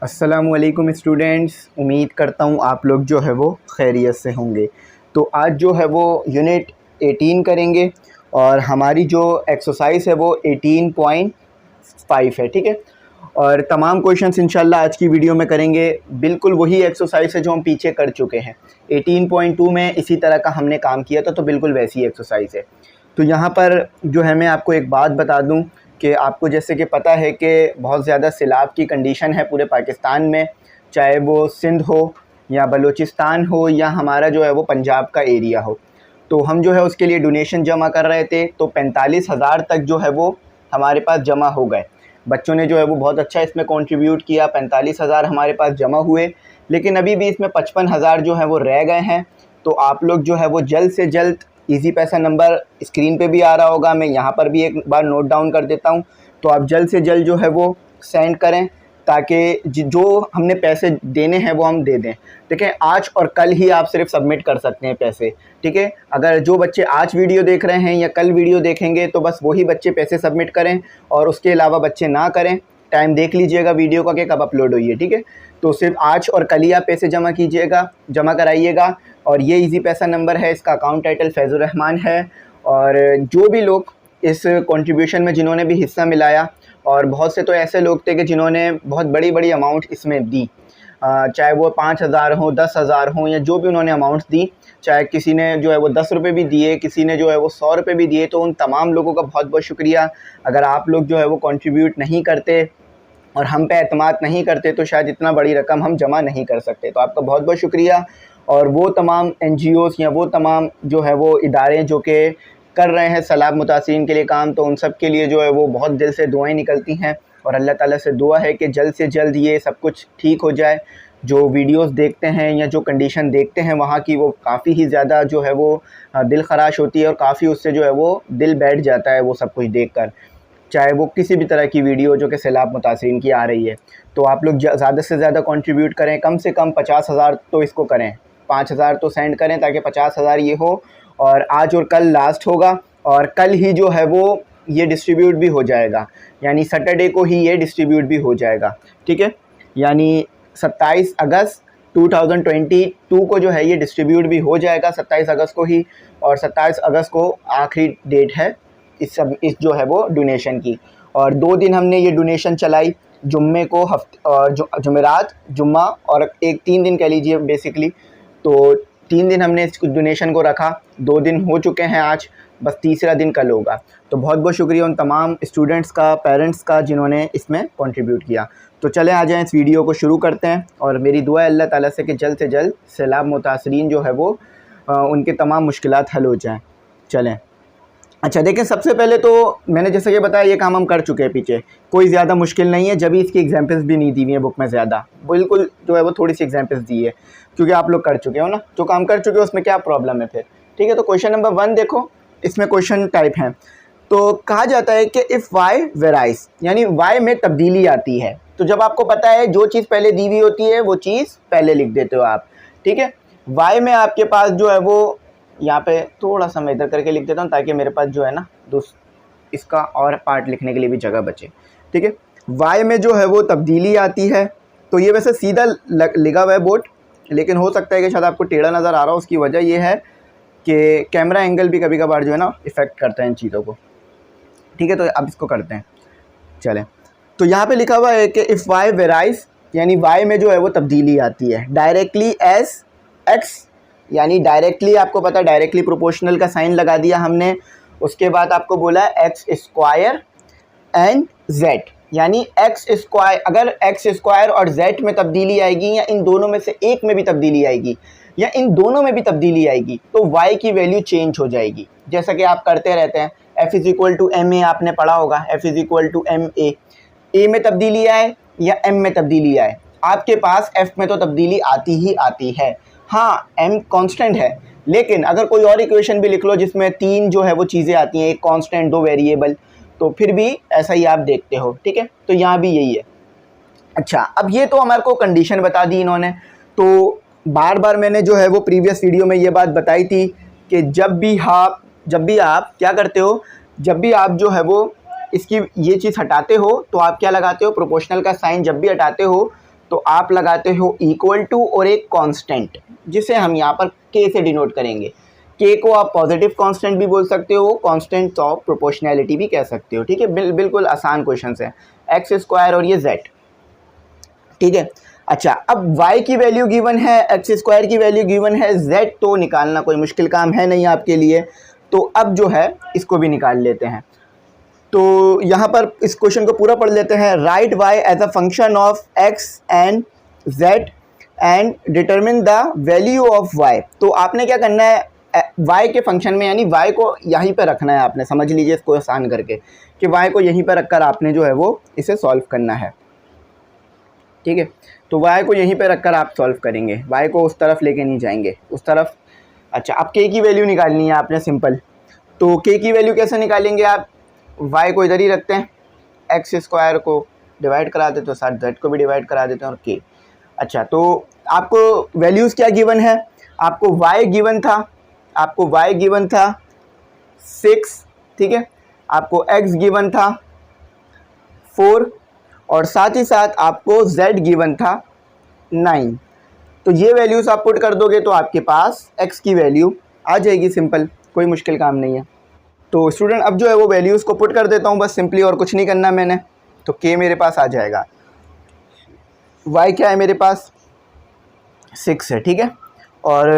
अस्सलामुअलैकुम स्टूडेंट्स, उम्मीद करता हूँ आप लोग जो है वो खैरियत से होंगे। तो आज जो है वो यूनिट 18 करेंगे और हमारी जो एक्सरसाइज है वो 18.5 है, ठीक है। और तमाम क्वेश्चंस इंशाल्लाह आज की वीडियो में करेंगे। बिल्कुल वही एक्सरसाइज है जो हम पीछे कर चुके हैं। 18.2 में इसी तरह का हमने काम किया था, तो बिल्कुल वैसी एक्सरसाइज है। तो यहाँ पर जो है मैं आपको एक बात बता दूँ कि आपको जैसे कि पता है कि बहुत ज़्यादा सैलाब की कंडीशन है पूरे पाकिस्तान में, चाहे वो सिंध हो या बलूचिस्तान हो या हमारा जो है वो पंजाब का एरिया हो। तो हम जो है उसके लिए डोनेशन जमा कर रहे थे, तो 45,000 तक जो है वो हमारे पास जमा हो गए। बच्चों ने जो है वो बहुत अच्छा इसमें कंट्रीब्यूट किया, 45,000 हमारे पास जमा हुए, लेकिन अभी भी इसमें 55,000 जो है वो रह गए हैं। तो आप लोग जो है वो जल्द से जल्द, इजी पैसा नंबर स्क्रीन पे भी आ रहा होगा, मैं यहाँ पर भी एक बार नोट डाउन कर देता हूँ, तो आप जल्द से जल्द जो है वो सेंड करें ताकि जो हमने पैसे देने हैं वो हम दे दें। ठीक है, आज और कल ही आप सिर्फ सबमिट कर सकते हैं पैसे, ठीक है। अगर जो बच्चे आज वीडियो देख रहे हैं या कल वीडियो देखेंगे तो बस वही बच्चे पैसे सबमिट करें, और उसके अलावा बच्चे ना करें। टाइम देख लीजिएगा वीडियो का कि कब अपलोड हुई है, ठीक है। तो सिर्फ आज और कल ही आप पैसे जमा कीजिएगा, जमा कराइएगा। और ये इजी पैसा नंबर है, इसका अकाउंट टाइटल फैज़ुर रहमान है। और जो भी लोग इस कंट्रीब्यूशन में जिन्होंने भी हिस्सा मिलाया, और बहुत से तो ऐसे लोग थे कि जिन्होंने बहुत बड़ी बड़ी अमाउंट इसमें दी, चाहे वो 5,000 हो, 10,000 हो, या जो भी उन्होंने अमाउंट्स दी, चाहे किसी ने जो है वो 10 रुपये भी दिए, किसी ने जो है वो 100 रुपये भी दिए, तो उन तमाम लोगों का बहुत बहुत शुक्रिया। अगर आप लोग जो है वो कंट्रीब्यूट नहीं करते और हम पे एतमाद नहीं करते तो शायद इतना बड़ी रकम हम जमा नहीं कर सकते। तो आपका बहुत बहुत शुक्रिया। और वो तमाम NGOs या वो तमाम जो है वो इदारे जो कि कर रहे हैं सैलाब मुतासिरीन के लिए काम, तो उन सब के लिए जो है वो बहुत दिल से दुआएं निकलती हैं। और अल्लाह ताला से दुआ है कि जल्द से जल्द ये सब कुछ ठीक हो जाए। जो वीडियोस देखते हैं या जो कंडीशन देखते हैं वहाँ की, वो काफ़ी ही ज़्यादा जो है वो दिल खराश होती है, और काफ़ी उससे जो है वो दिल बैठ जाता है वो सब कुछ देख कर, चाहे वो किसी भी तरह की वीडियो जो कि सैलाब मुतासिरीन की आ रही है। तो आप लोग ज़्यादा से ज़्यादा कंट्रीब्यूट करें, कम से कम 50,000 तो इसको करें, 5,000 तो सेंड करें ताकि 50,000 ये हो। और आज और कल लास्ट होगा, और कल ही जो है वो ये डिस्ट्रीब्यूट भी हो जाएगा, यानी सैटरडे को ही ये डिस्ट्रीब्यूट भी हो जाएगा, ठीक है। यानी 27 अगस्त 2022 को जो है ये डिस्ट्रीब्यूट भी हो जाएगा, 27 अगस्त को ही। और 27 अगस्त को आखिरी डेट है इस जो है वो डोनेशन की। और 2 दिन हमने ये डोनेशन चलाई, जुम्मे को, और जुमेरात, जुम्मा, और एक 3 दिन कह लीजिए बेसिकली। तो 3 दिन हमने इस डोनेशन को रखा, 2 दिन हो चुके हैं आज, बस तीसरा दिन कल होगा। तो बहुत बहुत शुक्रिया उन तमाम स्टूडेंट्स का, पेरेंट्स का, जिन्होंने इसमें कंट्रीब्यूट किया। तो चले आ जाएँ, इस वीडियो को शुरू करते हैं। और मेरी दुआ है अल्लाह ताला से कि जल्द से जल्द सैलाब मुतासरीन जो है वो उनके तमाम मुश्किलात हल हो जाएँ। चलें, अच्छा देखें, सबसे पहले तो मैंने जैसे कि बताया ये काम हम कर चुके हैं पीछे, कोई ज़्यादा मुश्किल नहीं है। जब भी इसकी एग्जांपल्स भी नहीं दी हुई है बुक में ज़्यादा, बिल्कुल जो है वो थोड़ी सी एग्जांपल्स दी है, क्योंकि आप लोग कर चुके हो ना, जो काम कर चुके हो उसमें क्या प्रॉब्लम है फिर, ठीक है। तो क्वेश्चन नंबर 1 देखो, इसमें क्वेश्चन टाइप हैं। तो कहा जाता है कि इफ़ वाई वेराइज, यानी वाई में तब्दीली आती है। तो जब आपको पता है जो चीज़ पहले दी हुई होती है वो चीज़ पहले लिख देते हो आप, ठीक है। वाई में आपके पास जो है वो, यहाँ पे थोड़ा सा मैं इधर करके लिख देता हूँ ताकि मेरे पास जो है ना इसका और पार्ट लिखने के लिए भी जगह बचे, ठीक है। वाई में जो है वो तब्दीली आती है। तो ये वैसे सीधा लिखा हुआ है बोर्ड, लेकिन हो सकता है कि शायद आपको टेढ़ा नज़र आ रहा हो। उसकी वजह ये है कि कैमरा एंगल भी कभी कभार जो है ना इफ़ेक्ट करता है इन चीज़ों को, ठीक है। तो अब इसको करते हैं, चलें। तो यहाँ पे लिखा हुआ है कि इफ़ वाई वेराइज, यानी वाई में जो है वो तब्दीली आती है। डायरेक्टली एज एक्स, यानी डायरेक्टली, आपको पता है डायरेक्टली प्रोपोर्शनल का साइन लगा दिया हमने। उसके बाद आपको बोला एक्स स्क्वायर एंड जेड, यानी एक्स स्क्वायर, अगर एक्स स्क्वायर और जेड में तब्दीली आएगी, या इन दोनों में से एक में भी तब्दीली आएगी, या इन दोनों में भी तब्दीली आएगी, तो वाई की वैल्यू चेंज हो जाएगी। जैसा कि आप करते रहते हैं, F is equal to M A, आपने पढ़ा होगा, F is equal to M A में तब्दीली आए या एम में तब्दीली आए, आपके पास एफ में तो तब्दीली आती ही आती है। हाँ, एम कांस्टेंट है, लेकिन अगर कोई और इक्वेशन भी लिख लो जिसमें 3 जो है वो चीज़ें आती हैं, एक कांस्टेंट, 2 वेरिएबल, तो फिर भी ऐसा ही आप देखते हो, ठीक है। तो यहाँ भी यही है। अच्छा, अब ये तो हमारे को कंडीशन बता दी इन्होंने। तो बार बार मैंने जो है वो प्रीवियस वीडियो में ये बात बताई थी कि जब भी आप क्या करते हो, जब भी आप जो है वो इसकी ये चीज़ हटाते हो तो आप क्या लगाते हो, प्रोपोर्शनल का साइन जब भी हटाते हो तो आप लगाते हो इक्वल टू और एक कांस्टेंट, जिसे हम यहाँ पर के से डिनोट करेंगे। के को आप पॉजिटिव कांस्टेंट भी बोल सकते हो, कांस्टेंट ऑफ प्रोपोर्शनैलिटी भी कह सकते हो, ठीक है। बिल्कुल आसान क्वेश्चन है, एक्स स्क्वायर और ये जेड, ठीक है। अच्छा, अब y की वैल्यू गिवन है, एक्स स्क्वायर की वैल्यू गिवन है, z तो निकालना कोई मुश्किल काम है नहीं आपके लिए। तो अब जो है इसको भी निकाल लेते हैं। तो यहाँ पर इस क्वेश्चन को पूरा पढ़ लेते हैं। Write y as a function of x and z and determine the value of y। तो आपने क्या करना है, y के फंक्शन में यानी y को यहीं पर रखना है आपने, समझ लीजिए इसको आसान करके कि y को यहीं पर रखकर आपने जो है वो इसे सॉल्व करना है, ठीक है। तो y को यहीं पे रखकर आप सॉल्व करेंगे, y को उस तरफ लेके नहीं जाएंगे, उस तरफ। अच्छा, अब k की वैल्यू निकालनी है आपने, सिंपल। तो k की वैल्यू कैसे निकालेंगे आप, y को इधर ही रखते हैं, एक्स स्क्वायर को डिवाइड करा देते हो, साथ z को भी डिवाइड करा देते हैं और k। अच्छा, तो आपको वैल्यूज़ क्या गिवन है, आपको y गिवन था, आपको y गिवन था 6, ठीक है। आपको x गिवन था 4 और साथ ही साथ आपको z गिवन था 9। तो ये वैल्यूज़ आप पुट कर दोगे तो आपके पास x की वैल्यू आ जाएगी, सिंपल, कोई मुश्किल काम नहीं है। तो स्टूडेंट अब जो है वो वैल्यूज़ को पुट कर देता हूँ बस सिंपली, और कुछ नहीं करना मैंने। तो k मेरे पास आ जाएगा, y क्या है मेरे पास 6 है, ठीक है, और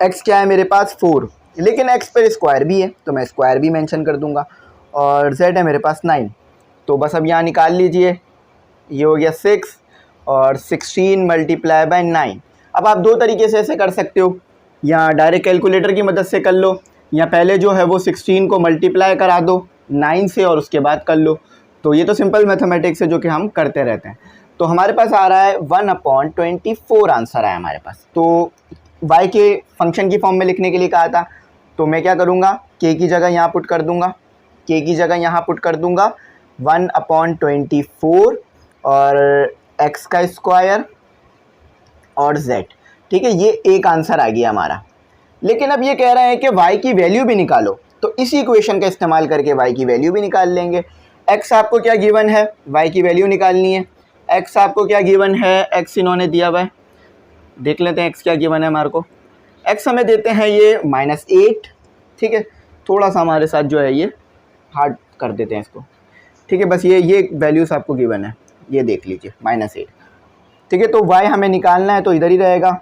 x क्या है मेरे पास 4, लेकिन x पर स्क्वायर भी है तो मैं स्क्वायर भी मेंशन कर दूंगा, और z है मेरे पास 9। तो बस अब यहाँ निकाल लीजिए, ये हो गया 6 और 16 मल्टीप्लाई बाय 9। अब आप दो तरीके से ऐसे कर सकते हो, या डायरेक्ट कैलकुलेटर की मदद से कर लो, या पहले जो है वो 16 को मल्टीप्लाई करा दो 9 से और उसके बाद कर लो। तो ये तो सिंपल मैथमेटिक्स है जो कि हम करते रहते हैं। तो हमारे पास आ रहा है 1/24 आंसर है हमारे पास। तो y के फंक्शन की फॉर्म में लिखने के लिए कहा था, तो मैं क्या करूँगा, k की जगह यहाँ पुट कर दूँगा, k की जगह यहाँ पुट कर दूँगा 1/24 और x का स्क्वायर और z, ठीक है। ये एक आंसर आ गया हमारा। लेकिन अब ये कह रहे हैं कि y की वैल्यू भी निकालो, तो इसी इक्वेशन का इस्तेमाल करके y की वैल्यू भी निकाल लेंगे। x आपको क्या गिवन है, y की वैल्यू निकालनी है। x आपको क्या गिवन है, x इन्होंने दिया हुआ है, देख लेते हैं x क्या गिवन है हमारे को। x हमें देते हैं ये -8, ठीक है। थोड़ा सा हमारे साथ जो है ये हार्ड कर देते हैं इसको, ठीक है। बस ये वैल्यूज़ आपको गिवन है, ये देख लीजिए -8, ठीक है। तो y हमें निकालना है तो इधर ही रहेगा।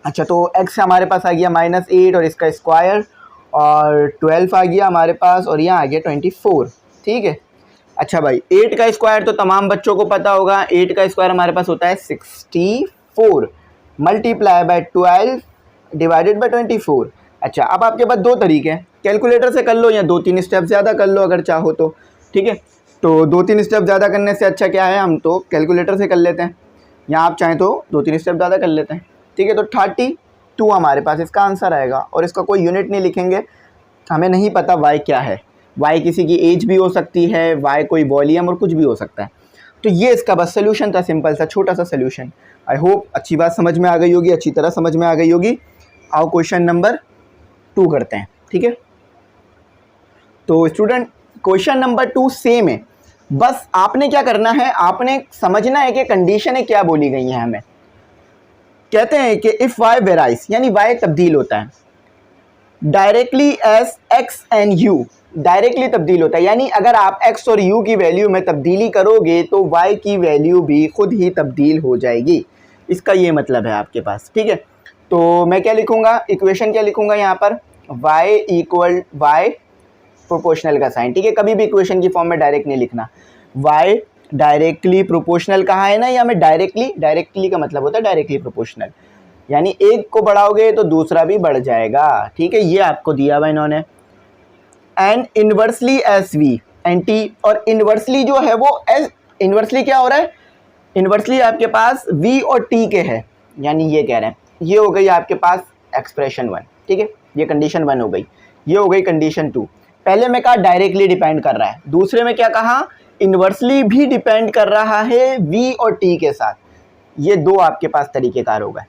अच्छा, तो x हमारे पास आ गया -8 और इसका स्क्वायर, और 12 आ गया हमारे पास, और यहाँ आ गया 24, ठीक है। अच्छा भाई, 8 का स्क्वायर तो तमाम बच्चों को पता होगा, 8 का स्क्वायर हमारे पास होता है 64 मल्टीप्लाई बाय 12 डिवाइडेड बाय 24। अच्छा, अब आपके पास दो तरीके हैं, कैलकुलेटर से कर लो या 2-3 स्टेप ज़्यादा कर लो अगर चाहो तो, ठीक है। तो 2-3 स्टेप ज़्यादा करने से अच्छा क्या है, हम तो कैलकुलेटर से कर लेते हैं, या आप चाहें तो 2-3 स्टेप ज़्यादा कर लेते हैं, ठीक है। तो 32 हमारे पास इसका आंसर आएगा, और इसका कोई यूनिट नहीं लिखेंगे, हमें नहीं पता y क्या है। y किसी की एज भी हो सकती है, y कोई वॉल्यूम और कुछ भी हो सकता है। तो ये इसका बस सोल्यूशन था, सिंपल सा छोटा सा सोल्यूशन। आई होप अच्छी बात समझ में आ गई होगी, अच्छी तरह समझ में आ गई होगी। आओ क्वेश्चन नंबर 2 करते हैं, ठीक है। तो स्टूडेंट क्वेश्चन नंबर 2 सेम है, बस आपने क्या करना है, आपने समझना है कि कंडीशनें क्या बोली गई हैं हमें। कहते हैं कि इफ़ y वेराइज, यानी y तब्दील होता है directly as x and u, directly तब्दील होता है, यानी अगर आप x और u की वैल्यू में तब्दीली करोगे तो y की वैल्यू भी खुद ही तब्दील हो जाएगी। इसका ये मतलब है आपके पास, ठीक है। तो मैं क्या लिखूँगा, इक्वेशन क्या लिखूँगा यहाँ पर, y इक्वल y प्रोपोर्शनल का साइन, ठीक है। कभी भी इक्वेशन की फॉर्म में डायरेक्ट नहीं लिखना, y डायरेक्टली प्रोपोर्शनल कहा है ना, या में डायरेक्टली का मतलब होता है डायरेक्टली प्रोपोर्शनल, यानी एक को बढ़ाओगे तो दूसरा भी बढ़ जाएगा, ठीक है। ये आपको दिया हुआ इन्होंने। And inversely S V and T, और इन्वर्सली जो है वो एस, इन्वर्सली क्या हो रहा है, इन्वर्सली आपके पास v और t के है, यानी ये कह रहे हैं, ये हो गई आपके पास एक्सप्रेशन 1, ठीक है। ये कंडीशन 1 हो गई, ये हो गई कंडीशन 2। पहले में कहा डायरेक्टली डिपेंड कर रहा है, दूसरे में क्या कहा, इन्वर्सली भी डिपेंड कर रहा है v और t के साथ। ये दो आपके पास तरीक़ेकार हो गए,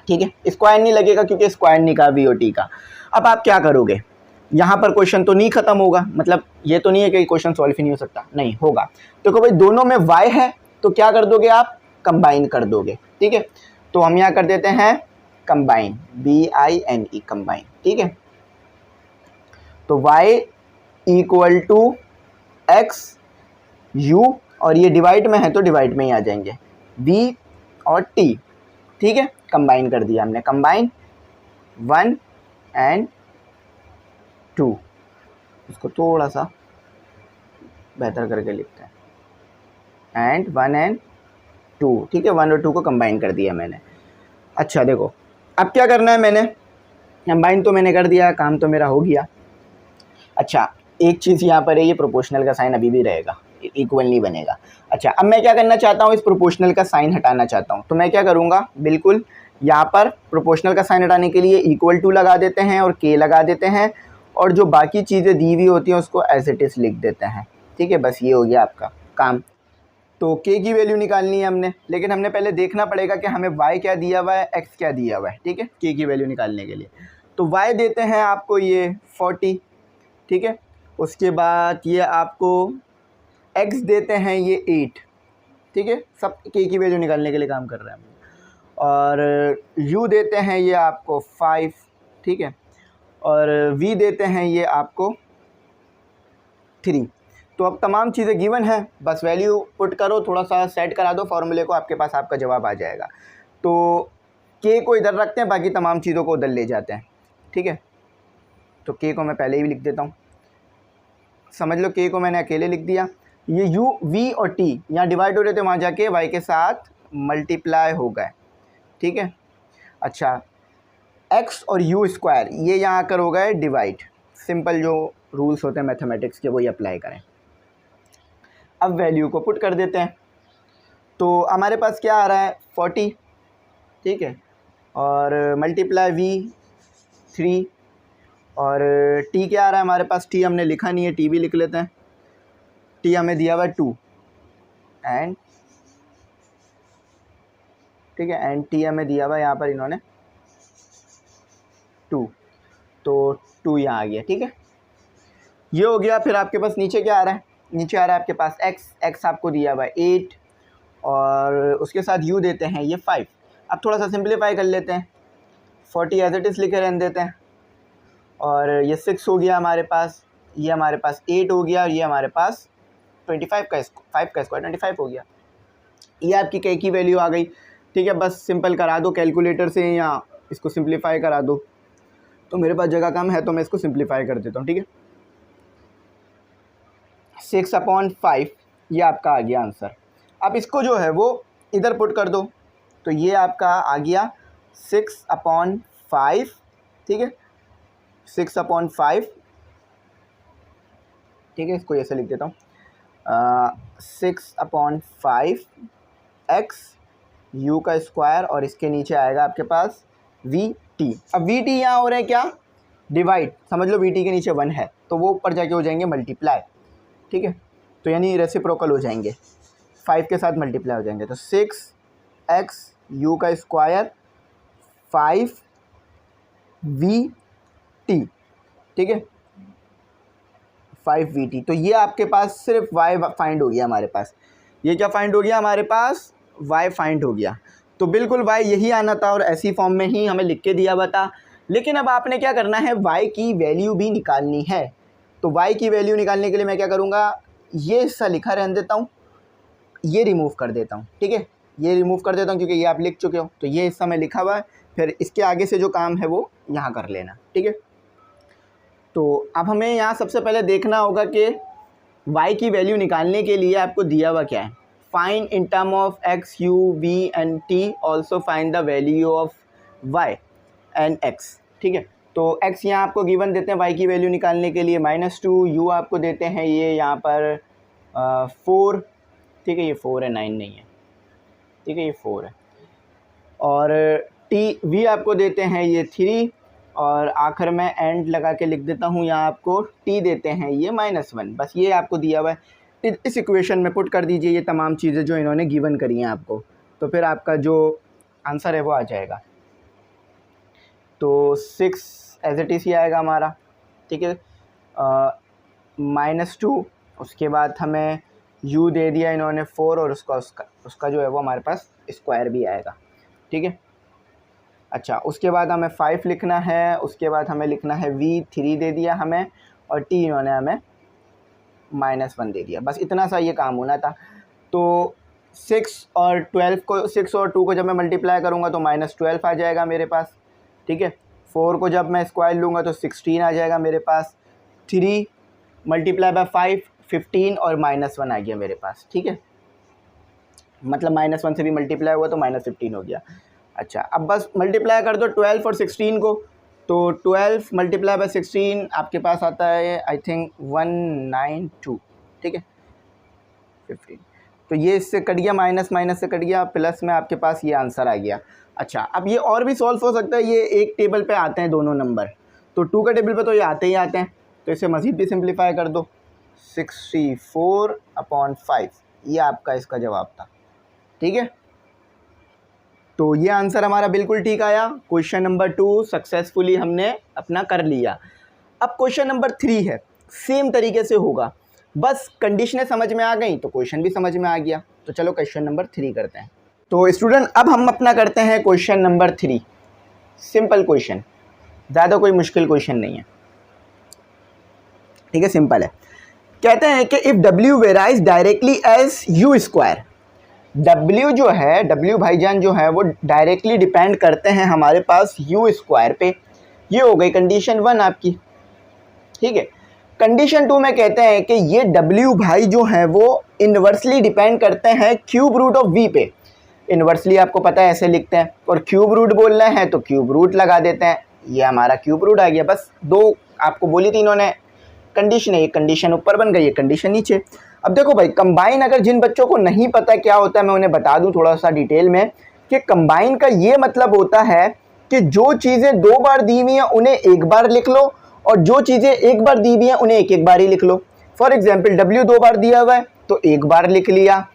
ठीक है। स्क्वायर नहीं लगेगा क्योंकि स्क्वायर नहीं कहा v और t का। अब आप क्या करोगे, यहाँ पर क्वेश्चन तो नहीं खत्म होगा, मतलब ये तो नहीं है कि क्वेश्चन सॉल्व ही नहीं हो सकता, नहीं होगा। तो भाई दोनों में y है तो क्या कर दोगे आप, कंबाइन कर दोगे, ठीक है। तो हम यहाँ कर देते हैं कंबाइन, BINE कंबाइन, ठीक है। तो y equal to x u, और ये डिवाइड में है तो डिवाइड में ही आ जाएंगे, v और t, ठीक है। कंबाइन कर दिया हमने, कंबाइन 1 and 2, इसको थोड़ा सा बेहतर करके लिखते हैं, एंड 1 and 2, ठीक है। 1 और 2 को कंबाइन कर दिया मैंने। अच्छा देखो अब क्या करना है, मैंने कंबाइन तो मैंने कर दिया, काम तो मेरा हो गया। अच्छा एक चीज़ यहाँ पर है, ये प्रोपोर्शनल का साइन अभी भी रहेगा, इक्वल नहीं बनेगा। अच्छा अब मैं क्या करना चाहता हूँ, इस प्रोपोर्शनल का साइन हटाना चाहता हूँ, तो मैं क्या करूँगा, बिल्कुल यहाँ पर प्रोपोर्शनल का साइन हटाने के लिए इक्वल टू लगा देते हैं और के लगा देते हैं, और जो बाकी चीज़ें दी हुई होती हैं उसको एज इट इज़ लिख देते हैं, ठीक है। बस ये हो गया आपका काम। तो के की वैल्यू निकालनी है हमने, लेकिन हमने पहले देखना पड़ेगा कि हमें y क्या दिया हुआ है, x क्या दिया हुआ है, ठीक है, के की वैल्यू निकालने के लिए। तो y देते हैं आपको ये 40, ठीक है। उसके बाद ये आपको x देते हैं ये 8, ठीक है। सब के की वैल्यू निकालने के लिए काम कर रहे हैं हम। और u देते हैं ये आपको 5, ठीक है। और v देते हैं ये आपको 3। तो अब तमाम चीज़ें गिवन है, बस वैल्यू पुट करो, थोड़ा सा सेट करा दो फॉर्मूले को, आपके पास आपका जवाब आ जाएगा। तो के को इधर रखते हैं, बाकी तमाम चीज़ों को उधर ले जाते हैं, ठीक है। तो के को मैं पहले ही लिख देता हूँ, समझ लो के को मैंने अकेले लिख दिया। ये u, v और t यहाँ डिवाइड हो रहे थे, वहाँ जाके y के साथ मल्टीप्लाई हो गए, ठीक है। अच्छा x और u स्क्वायर ये यहाँ आकर हो गए डिवाइड, सिंपल जो रूल्स होते हैं मैथमेटिक्स के वही अप्लाई करें। अब वैल्यू को पुट कर देते हैं, तो हमारे पास क्या आ रहा है 40, ठीक है। और मल्टीप्लाई v 3, और t क्या आ रहा है हमारे पास, t हमने लिखा नहीं है, t भी लिख लेते हैं। t हमें दिया हुआ 2 एंड, ठीक है, एंड t हमें दिया हुआ यहाँ पर इन्होंने 2, तो 2 यहाँ आ गया, ठीक है। ये हो गया। फिर आपके पास नीचे क्या आ रहा है, नीचे आ रहा है आपके पास x आपको दिया हुआ है 8, और उसके साथ u देते हैं ये 5। अब थोड़ा सा सिंप्लीफाई कर लेते हैं, 40 एज इट इज़ लिखे रहने देते हैं, और ये 6 हो गया हमारे पास, ये हमारे पास 8 हो गया, और ये हमारे पास 5 का स्क्वायर 25 हो गया। ये आपकी के की वैल्यू आ गई, ठीक है। बस सिंपल करा दो कैलकुलेटर से, या इसको सिंप्लीफाई करा दो। तो मेरे पास जगह कम है तो मैं इसको सिंप्लीफाई कर देता हूँ, ठीक है। 6/5 ये आपका आ गया आंसर। अब इसको जो है वो इधर पुट कर दो, तो ये आपका आ गया 6/5, ठीक है, 6/5, ठीक है। इसको ऐसे लिख देता हूँ, 6/5 x u का स्क्वायर, और इसके नीचे आएगा आपके पास vt। अब vt यहाँ हो रहे हैं क्या, डिवाइड, समझ लो vt के नीचे 1 है तो वो ऊपर जाके हो जाएंगे मल्टीप्लाई, ठीक है। तो यानी रेसिप्रोकल हो जाएंगे, 5 के साथ मल्टीप्लाई हो जाएंगे। तो 6x u का स्क्वायर 5 vt, ठीक है, 5 vt। तो ये आपके पास सिर्फ y फाइंड हो गया हमारे पास। ये क्या फाइंड हो गया हमारे पास, y फाइंड हो गया। तो बिल्कुल y यही आना था, और ऐसी फॉर्म में ही हमें लिख के दिया हुआ था। लेकिन अब आपने क्या करना है, y की वैल्यू भी निकालनी है। तो y की वैल्यू निकालने के लिए मैं क्या करूँगा, ये हिस्सा लिखा रहने देता हूँ, ये रिमूव कर देता हूँ, ठीक है। ये रिमूव कर देता हूँ क्योंकि ये आप लिख चुके हो, तो ये हिस्सा मैं लिखा हुआ है। फिर इसके आगे से जो काम है वो यहाँ कर लेना, ठीक है। तो अब हमें यहाँ सबसे पहले देखना होगा कि y की वैल्यू निकालने के लिए आपको दिया हुआ क्या है। Find in term of x, u, v and t, also find the value of y and x, ठीक है। तो x यहाँ आपको गिवन देते हैं y की वैल्यू निकालने के लिए -2, u आपको देते हैं ये यहाँ पर 4, ठीक है, ये 4 है, 9 नहीं है, ठीक है, ये 4 है। और v आपको देते हैं ये 3, और आखिर में एंड लगा के लिख देता हूँ, यहाँ आपको t देते हैं ये -1। बस ये आपको दिया हुआ है, इस इक्वेशन में पुट कर दीजिए ये तमाम चीज़ें जो इन्होंने गिवन करी हैं आपको, तो फिर आपका जो आंसर है वो आ जाएगा। तो 6 एज इट इज़ ही आएगा हमारा, ठीक है, -2, उसके बाद हमें u दे दिया इन्होंने 4 और उसका उसका उसका जो है वो हमारे पास स्क्वायर भी आएगा, ठीक है। अच्छा, उसके बाद हमें 5 लिखना है, उसके बाद हमें लिखना है v 3 दे दिया हमें, और t इन्होंने हमें -1 दे दिया। बस इतना सा ये काम होना था। तो 6 और 12 को 6 और 2 को जब मैं मल्टीप्लाई करूँगा तो -12 आ जाएगा मेरे पास, ठीक है। 4 को जब मैं स्क्वायर लूँगा तो 16 आ जाएगा मेरे पास। 3 मल्टीप्लाई बाय 5 15 और -1 आ गया मेरे पास, ठीक है। मतलब -1 से भी मल्टीप्लाई हुआ तो -15 हो गया। अच्छा, अब बस मल्टीप्लाई कर दो 12 और 16 को, तो 12 मल्टीप्लाई बाय 16 आपके पास आता है आई थिंक 192, ठीक है। 15, तो ये इससे कट गया, माइनस माइनस से कट गया, प्लस में आपके पास ये आंसर आ गया। अच्छा, अब ये और भी सॉल्व हो सकता है, ये एक टेबल पे आते हैं दोनों नंबर, तो 2 का टेबल पे तो ये आते ही आते हैं, तो इसे मज़ीद भी सिंप्लीफाई कर दो। 64/5 ये आपका इसका जवाब था, ठीक है। तो ये आंसर हमारा बिल्कुल ठीक आया। क्वेश्चन नंबर 2 सक्सेसफुली हमने अपना कर लिया। अब क्वेश्चन नंबर 3 है, सेम तरीके से होगा, बस कंडीशनें समझ में आ गई तो क्वेश्चन भी समझ में आ गया। तो चलो क्वेश्चन नंबर 3 करते हैं। तो स्टूडेंट अब हम अपना करते हैं क्वेश्चन नंबर 3। सिंपल क्वेश्चन, ज़्यादा कोई मुश्किल क्वेश्चन नहीं है, ठीक है, सिंपल है। कहते हैं कि if W varies directly as U square, W जो है, W भाईजान जो है वो डायरेक्टली डिपेंड करते हैं हमारे पास U स्क्वायर पे। ये हो गई कंडीशन 1 आपकी, ठीक है। कंडीशन 2 में कहते हैं कि ये W भाई जो है वो इन्वर्सली डिपेंड करते हैं क्यूब रूट ऑफ V पे। इन्वर्सली आपको पता है ऐसे लिखते हैं, और क्यूब रूट बोलना है तो क्यूब रूट लगा देते हैं। ये हमारा क्यूब रूट आ गया। बस 2 आपको बोली थी इन्होंने कंडीशन है, ये कंडीशन ऊपर बन गई, ये कंडीशन नीचे। अब देखो भाई, कंबाइन अगर जिन बच्चों को नहीं पता क्या होता है मैं उन्हें बता दूं थोड़ा सा डिटेल में, कि कंबाइन का ये मतलब होता है कि जो चीज़ें 2 बार दी हुई हैं उन्हें एक बार लिख लो, और जो चीज़ें एक बार दी हुई हैं उन्हें एक एक बार ही लिख लो। फॉर एग्जाम्पल W 2 बार दिया हुआ है तो एक बार लिख लिया,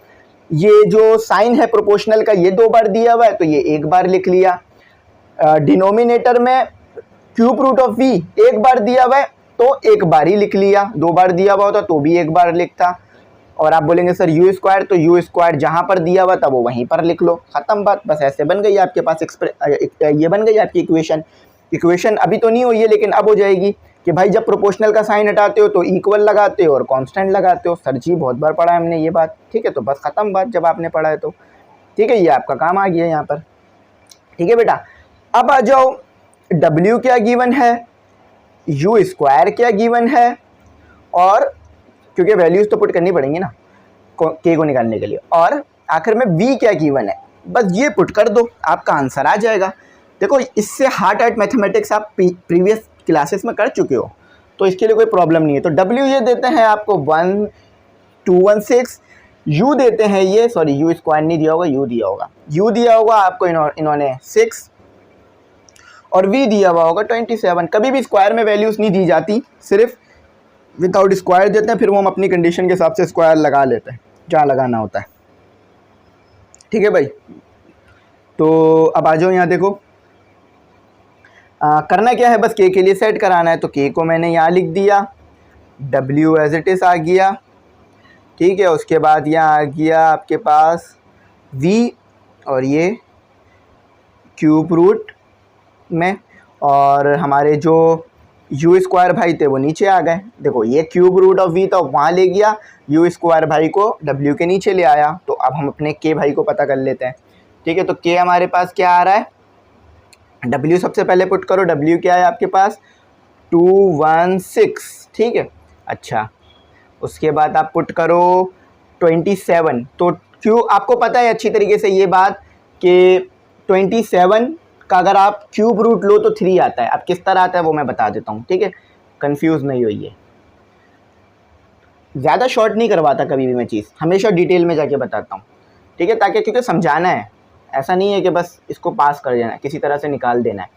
ये जो साइन है प्रोपोर्शनल का ये 2 बार दिया हुआ है तो ये एक बार लिख लिया। डिनोमिनेटर में क्यूब रूट ऑफ V एक बार दिया हुआ है तो एक बार ही लिख लिया, 2 बार दिया हुआ होता तो भी एक बार लिखता। और आप बोलेंगे सर U स्क्वायर, तो U स्क्वायर जहाँ पर दिया हुआ था वो वहीं पर लिख लो, ख़त्म बात। बस ऐसे बन गई आपके पास ये बन गई आपकी इक्वेशन अभी तो नहीं हुई है लेकिन अब हो जाएगी कि भाई जब प्रोपोर्शनल का साइन हटाते हो तो इक्वल लगाते हो और कांस्टेंट लगाते हो। सर जी बहुत बार पढ़ा है हमने ये बात, ठीक है। तो बस ख़त्म बात जब आपने पढ़ा है तो, ठीक है, ये आपका काम आ गया यहाँ पर, ठीक है बेटा। अब आ जाओ, W क्या गिवन है, U स्क्वायर क्या गिवन है, और क्योंकि वैल्यूज़ तो पुट करनी पड़ेंगी ना K को निकालने के लिए, और आखिर में V क्या गिवन है, बस ये पुट कर दो आपका आंसर आ जाएगा। देखो इससे हार्ड एट मैथमेटिक्स आप प्रीवियस क्लासेस में कर चुके हो तो इसके लिए कोई प्रॉब्लम नहीं है। तो W ये देते हैं आपको 1216, U देते हैं ये, सॉरी U स्क्वायर नहीं दिया होगा, U दिया होगा, U दिया होगा आपको इन्होंने 6, और V दिया हुआ होगा 27। कभी भी स्क्वायर में वैल्यूज़ नहीं दी जाती, सिर्फ विदाउट स्क्वायर देते हैं, फिर वो हम अपनी कंडीशन के हिसाब से स्क्वायर लगा लेते हैं जहाँ लगाना होता है, ठीक है भाई। तो अब आ जाओ यहाँ देखो, करना क्या है, बस K के लिए सेट कराना है। तो K को मैंने यहाँ लिख दिया, W एज इट इज़ आ गया, ठीक है। उसके बाद यहाँ आ गया आपके पास V, और ये क्यूब रूट में, और हमारे जो U स्क्वायर भाई थे वो नीचे आ गए। देखो ये क्यूब रूट ऑफ V था वहाँ ले गया, U स्क्वायर भाई को W के नीचे ले आया। तो अब हम अपने K भाई को पता कर लेते हैं, ठीक है। तो K हमारे पास क्या आ रहा है, W सबसे पहले पुट करो, W क्या है आपके पास 216, ठीक है। अच्छा, उसके बाद आप पुट करो 27। तो क्यों आपको पता है अच्छी तरीके से ये बात कि 27 का अगर आप क्यूब रूट लो तो 3 आता है। अब किस तरह आता है वो मैं बता देता हूँ, ठीक है, कंफ्यूज नहीं होइए। ज़्यादा शॉर्ट नहीं करवाता कभी भी मैं चीज़, हमेशा डिटेल में जाके बताता हूँ, ठीक है, ताकि क्योंकि समझाना है, ऐसा नहीं है कि बस इसको पास कर देना है, किसी तरह से निकाल देना है।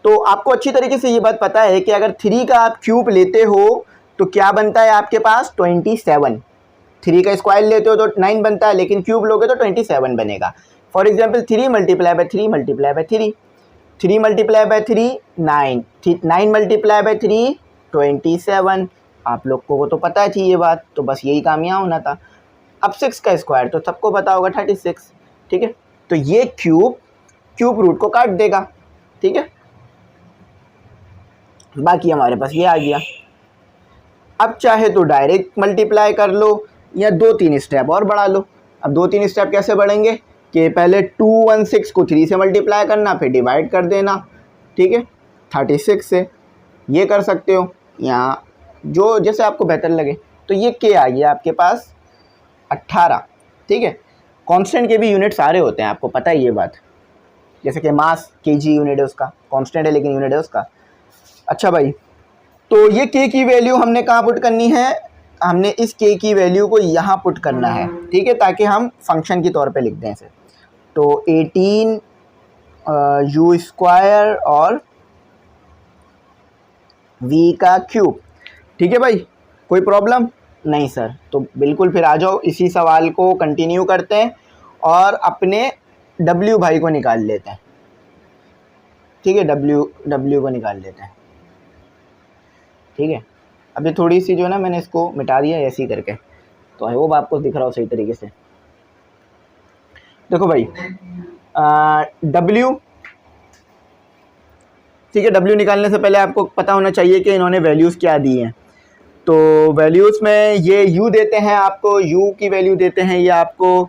तो आपको अच्छी तरीके से ये बात पता है कि अगर 3 का आप क्यूब लेते हो तो क्या बनता है आपके पास 27। 3 का स्क्वायर लेते हो तो 9 बनता है, लेकिन क्यूब लोगे तो 27 बनेगा। For example 3 multiply by 3 multiply by 3, 3 multiply by 3 9, 9 multiply by 3 27। आप लोग को तो पता थी ये बात, तो बस यही काम यहाँ होना था। अब 6 का स्क्वायर तो सबको पता होगा 36, ठीक है। तो ये क्यूब रूट को काट देगा, ठीक है। बाकी हमारे पास ये आ गया। अब चाहे तो डायरेक्ट मल्टीप्लाई कर लो या 2-3 स्टेप और बढ़ा लो। अब 2-3 स्टेप कैसे बढ़ेंगे कि पहले 216 को 3 से मल्टीप्लाई करना, फिर डिवाइड कर देना, ठीक है, 36 से। ये कर सकते हो या जो जैसे आपको बेहतर लगे। तो ये के आ गया आपके पास 18, ठीक है। कांस्टेंट के भी यूनिट सारे होते हैं, आपको पता है ये बात। जैसे कि मास केजी यूनिट है उसका, कांस्टेंट है लेकिन यूनिट है उसका। अच्छा भाई, तो ये के की वैल्यू हमने कहाँ पुट करनी है, हमने इस के की वैल्यू को यहाँ पुट करना है, ठीक है, ताकि हम फंक्शन के तौर पे लिख दें इसे। तो 18 यू स्क्वायर और वी का क्यूब, ठीक है भाई। कोई प्रॉब्लम नहीं सर? तो बिल्कुल फिर आ जाओ, इसी सवाल को कंटिन्यू करते हैं और अपने डब्ल्यू भाई को निकाल लेते हैं, ठीक है। डब्ल्यू को निकाल लेते हैं, ठीक है। अभी थोड़ी सी जो है ना मैंने इसको मिटा दिया ऐसे ही करके, तो आई होप आपको दिख रहा हो सही तरीके से। देखो भाई, डब्ल्यू, ठीक है। डब्ल्यू निकालने से पहले आपको पता होना चाहिए कि इन्होंने वैल्यूज़ क्या दी हैं। तो वैल्यूज़ में ये यू देते हैं आपको, यू की वैल्यू देते हैं ये आपको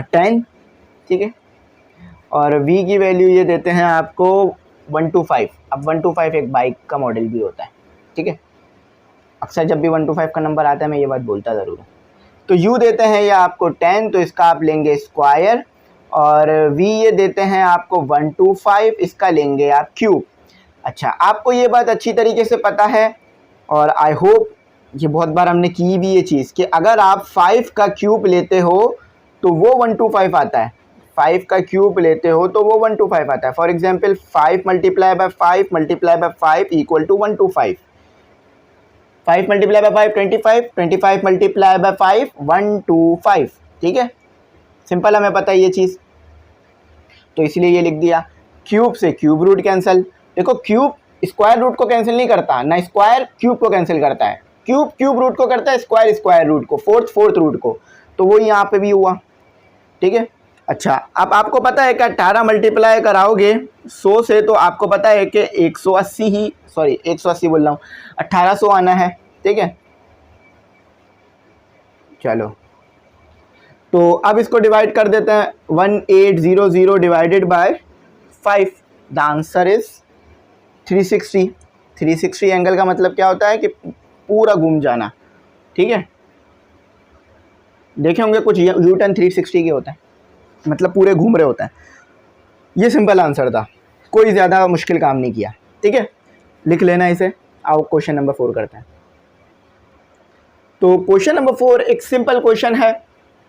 10, ठीक है। और वी की वैल्यू ये देते हैं आपको 125। अब 125 एक बाइक का मॉडल भी होता है, ठीक है। अक्सर जब भी 125 का नंबर आता है मैं ये बात बोलता ज़रूर हूँ। तो यू देते हैं ये आपको 10, तो इसका आप लेंगे स्क्वायर। और वी ये देते हैं आपको 125, इसका लेंगे आप क्यूब। अच्छा, आपको ये बात अच्छी तरीके से पता है और आई होप ये बहुत बार हमने की भी ये चीज़ कि अगर आप 5 का क्यूब लेते हो तो वो 125 आता है। 5 का क्यूब लेते हो तो वो 125 आता है। For example 5 multiply by 5 multiply by 5 equal to 125। 5 multiply by 5 25, 25 multiply by 5 125, ठीक है। सिंपल, हमें पता है ये चीज़, तो इसलिए ये लिख दिया। क्यूब से क्यूब रूट कैंसिल। देखो क्यूब स्क्वायर रूट को कैंसिल नहीं करता, ना स्क्वायर क्यूब को कैंसिल करता है। क्यूब क्यूब रूट को करता है, स्क्वायर स्क्वायर रूट को, फोर्थ रूट को। तो वो यहाँ पे भी हुआ, ठीक है। अच्छा, अब आपको पता है कि 18 मल्टीप्लाई कराओगे 100 से तो आपको पता है कि 180 बोल रहा हूँ, 1800 आना है, ठीक है। चलो, तो अब इसको डिवाइड कर देते हैं। 1800 divided by 5, the answer is 360। 360 angle का मतलब क्या होता है कि पूरा घूम जाना, ठीक है। देखे होंगे कुछ यू टर्न 360 के होते हैं, मतलब पूरे घूम रहे होते हैं। ये सिंपल आंसर था, कोई ज़्यादा मुश्किल काम नहीं किया, ठीक है। लिख लेना इसे। आओ क्वेश्चन नंबर 4 करते हैं। तो क्वेश्चन नंबर 4 एक सिंपल क्वेश्चन है,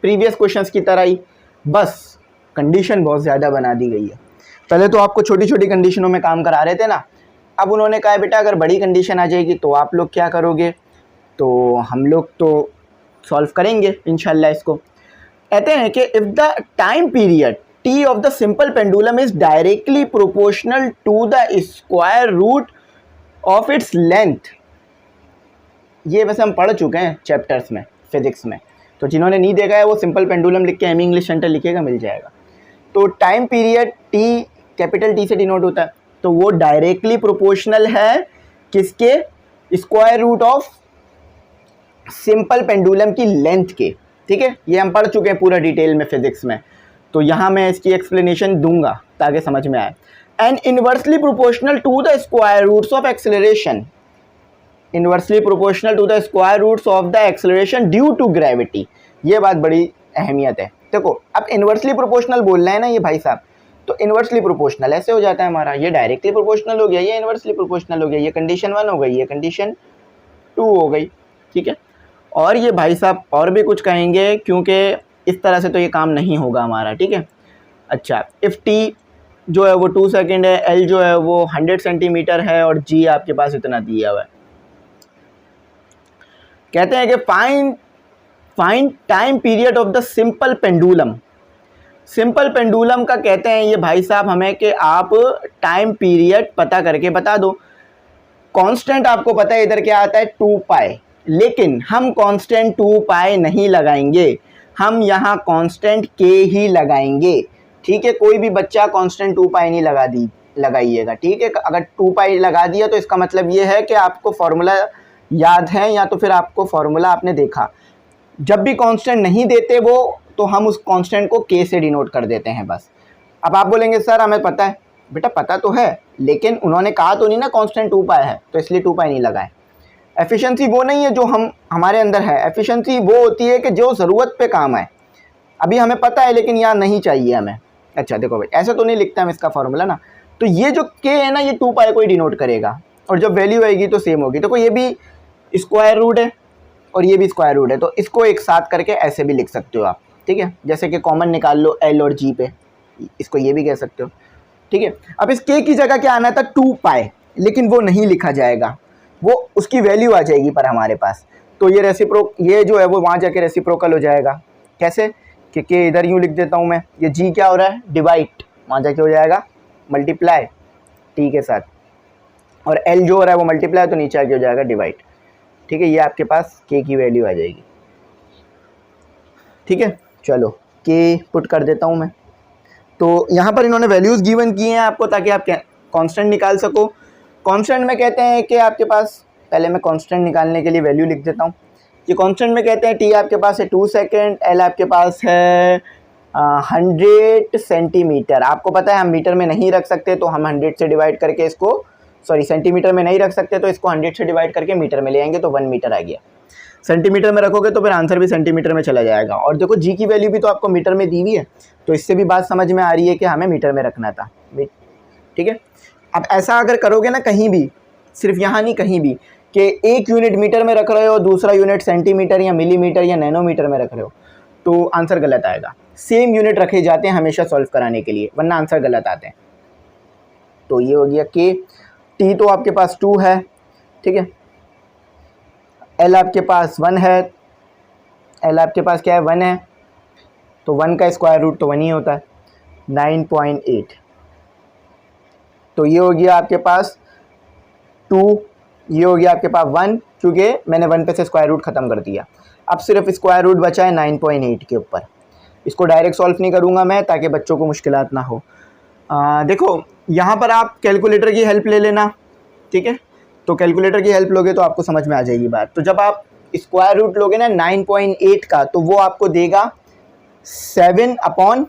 प्रीवियस क्वेश्चंस की तरह ही, बस कंडीशन बहुत ज़्यादा बना दी गई है। पहले तो आपको छोटी छोटी कंडीशनों में काम करा रहे थे ना, अब उन्होंने कहा बेटा अगर बड़ी कंडीशन आ जाएगी तो आप लोग क्या करोगे, तो हम लोग तो सॉल्व करेंगे इंशाल्लाह इसको। कहते हैं कि if the time period T of the simple pendulum is directly proportional to the square root of its length. ये वैसे हम पढ़ चुके हैं चैप्टर्स में, फिजिक्स में, तो जिन्होंने नहीं देखा है वो सिंपल पेंडुलम लिख के एम इंग्लिश सेंटर लिखेगा, मिल जाएगा। तो time period T capital T से डिनोट होता है, तो वो डायरेक्टली प्रोपोर्शनल है किसके, square root of simple pendulum की लेंथ के, ठीक है। ये हम पढ़ चुके हैं पूरा डिटेल में फिजिक्स में, तो यहाँ मैं इसकी एक्सप्लेनेशन दूंगा ताकि समझ में आए। And inversely proportional to the square roots of acceleration, inversely proportional to the square roots of the acceleration due to gravity. ये बात बड़ी अहमियत है। देखो अब इनवर्सली प्रोपोर्शनल बोल रहे हैं ना ये भाई साहब, तो इनवर्सली प्रोपोर्शनल ऐसे हो जाता है हमारा, ये डायरेक्टली प्रोपोर्शनल हो गया, ये इनवर्सली प्रोपोर्शनल हो गया, ये कंडीशन 1 हो गई, ये कंडीशन 2 हो गई, ठीक है। और ये भाई साहब और भी कुछ कहेंगे क्योंकि इस तरह से तो ये काम नहीं होगा हमारा, ठीक है। अच्छा, इफ़ टी जो है वो 2 सेकेंड है, एल जो है वो 100 सेंटीमीटर है और जी आपके पास इतना दिया हुआ है। कहते हैं कि find time period of the simple pendulum. Simple pendulum का कहते हैं ये भाई साहब हमें कि आप टाइम पीरियड पता करके बता दो। कांस्टेंट आपको पता है इधर क्या आता है 2 पाई, लेकिन हम कांस्टेंट 2 पाई नहीं लगाएंगे, हम यहाँ कांस्टेंट के ही लगाएंगे। ठीक है, कोई भी बच्चा कांस्टेंट 2 पाई नहीं लगाइएगा। ठीक है, अगर 2 पाई लगा दिया तो इसका मतलब ये है कि आपको फार्मूला याद है या तो फिर आपको फार्मूला आपने देखा। जब भी कांस्टेंट नहीं देते वो, तो हम उस कांस्टेंट को के से डिनोट कर देते हैं बस। अब आप बोलेंगे सर हमें पता है, बेटा पता तो है, लेकिन उन्होंने कहा तो नहीं ना कांस्टेंट 2 पाई है, तो इसलिए 2 पाई नहीं लगाए। एफिशिएंसी वो नहीं है जो हमारे अंदर है, एफिशिएंसी वो होती है कि जो ज़रूरत पे काम आए। अभी हमें पता है लेकिन यहाँ नहीं चाहिए हमें। अच्छा देखो भाई, ऐसे तो नहीं लिखते हम इसका फार्मूला ना, तो ये जो के है ना, ये 2 पाई को ही डिनोट करेगा, और जब वैल्यू आएगी तो सेम होगी। देखो ये भी स्क्वायर रूट है और ये भी स्क्वायर रूट है, तो इसको एक साथ करके ऐसे भी लिख सकते हो आप। ठीक है, जैसे कि कॉमन निकाल लो एल और जी पे, इसको ये भी कह सकते हो। ठीक है, अब इस के की जगह क्या आना था, 2 पाई, लेकिन वो नहीं लिखा जाएगा, वो उसकी वैल्यू आ जाएगी पर हमारे पास। तो ये ये जो है वो वहाँ जाके रेसिप्रोकल हो जाएगा। कैसे कि इधर यूँ लिख देता हूँ मैं, ये जी क्या हो रहा है, डिवाइड, वहाँ जाके हो जाएगा मल्टीप्लाई टी के साथ, और एल जो हो रहा है वो मल्टीप्लाई, तो नीचे आके हो जाएगा डिवाइड। ठीक है, ये आपके पास के की वैल्यू आ जाएगी। ठीक है, चलो के पुट कर देता हूँ मैं। तो यहाँ पर इन्होंने वैल्यूज़ गिवन की हैं आपको, ताकि आप कांस्टेंट निकाल सको। कांस्टेंट में कहते हैं कि आपके पास, पहले मैं कांस्टेंट निकालने के लिए वैल्यू लिख देता हूँ। ये कांस्टेंट में कहते हैं टी आपके पास है 2 सेकेंड, एल आपके पास है 100 सेंटीमीटर। आपको पता है हम मीटर में नहीं रख सकते, तो हम 100 से डिवाइड करके इसको, सॉरी सेंटीमीटर में नहीं रख सकते, तो इसको 100 से डिवाइड करके मीटर में ले आएंगे, तो 1 मीटर आ गया। सेंटीमीटर में रखोगे तो फिर आंसर भी सेंटीमीटर में चला जाएगा। और देखो जी की वैल्यू भी तो आपको मीटर में दी हुई है, तो इससे भी बात समझ में आ रही है कि हमें मीटर में रखना था। ठीक है, अब ऐसा अगर करोगे ना कहीं भी, सिर्फ यहाँ नहीं कहीं भी, कि एक यूनिट मीटर में रख रहे हो, दूसरा यूनिट सेंटीमीटर या मिलीमीटर या नैनोमीटर में रख रहे हो, तो आंसर गलत आएगा। सेम यूनिट रखे जाते हैं हमेशा सॉल्व कराने के लिए, वरना आंसर गलत आते हैं। तो ये हो गया के। टी तो आपके पास 2 है, ठीक है, एल आपके पास 1 है, एल आपके पास क्या है, 1 है, तो 1 का स्क्वायर रूट तो 1 ही होता है, 9.8। तो ये हो गया आपके पास 2, ये हो गया आपके पास 1, क्योंकि मैंने 1 पे से स्क्वायर रूट ख़त्म कर दिया। अब सिर्फ स्क्वायर रूट बचा है 9.8 के ऊपर। इसको डायरेक्ट सॉल्व नहीं करूँगा मैं, ताकि बच्चों को मुश्किलात ना हो। देखो यहाँ पर आप कैलकुलेटर की हेल्प ले लेना। ठीक है, तो कैलकुलेटर की हेल्प लोगे तो आपको समझ में आ जाएगी बात। तो जब आप स्क्वायर रूट लोगे ना 9.8 का, तो वो आपको देगा 7 अपॉन